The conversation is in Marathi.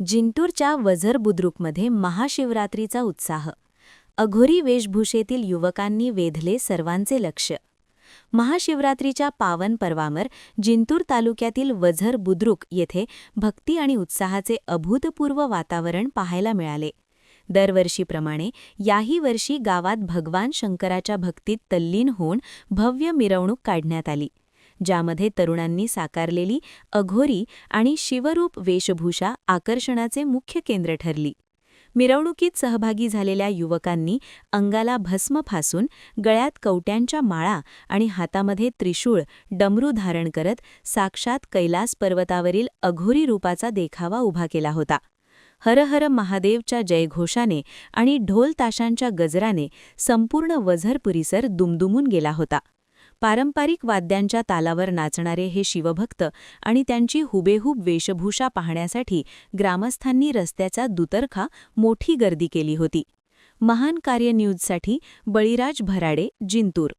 जिंतूरच्या वझर बुद्रुकमध्ये महाशिवरात्रीचा उत्साह. अघोरी वेशभूषेतील युवकांनी वेधले सर्वांचे लक्ष. महाशिवरात्रीच्या पावन पर्वावर जिंतूर तालुक्यातील वझर बुद्रुक येथे भक्ती आणि उत्साहाचे अभूतपूर्व वातावरण पाहायला मिळाले. दरवर्षीप्रमाणे याही वर्षी गावात भगवान शंकराच्या भक्तीत तल्लीन होऊन भव्य मिरवणूक काढण्यात आली, ज्यामध्ये तरुणांनी साकारलेली अघोरी आणि शिवरूप वेशभूषा आकर्षणाचे मुख्य केंद्र ठरली. मिरवणुकीत सहभागी झालेल्या युवकांनी अंगाला भस्म फासून, गळ्यात कवट्यांच्या माळा आणि हातामध्ये त्रिशूळ, डमरू धारण करत साक्षात कैलास पर्वतावरील अघोरी रूपाचा देखावा उभा केला होता. हर हर महादेवच्या जयघोषाने आणि ढोल ताशांच्या गजराने संपूर्ण वझर परिसर दुमदुमून गेला होता. पारंपरिक वाद्यांच्या तालावर नाचणारे हे शिवभक्त आणि त्यांची हुबेहूब वेशभूषा पाहण्यासाठी ग्रामस्थांनी रस्त्याचा दुतर्फा मोठी गर्दी केली होती. महान कार्य न्यूजसाठी बळीराज भराडे, जिंतूर.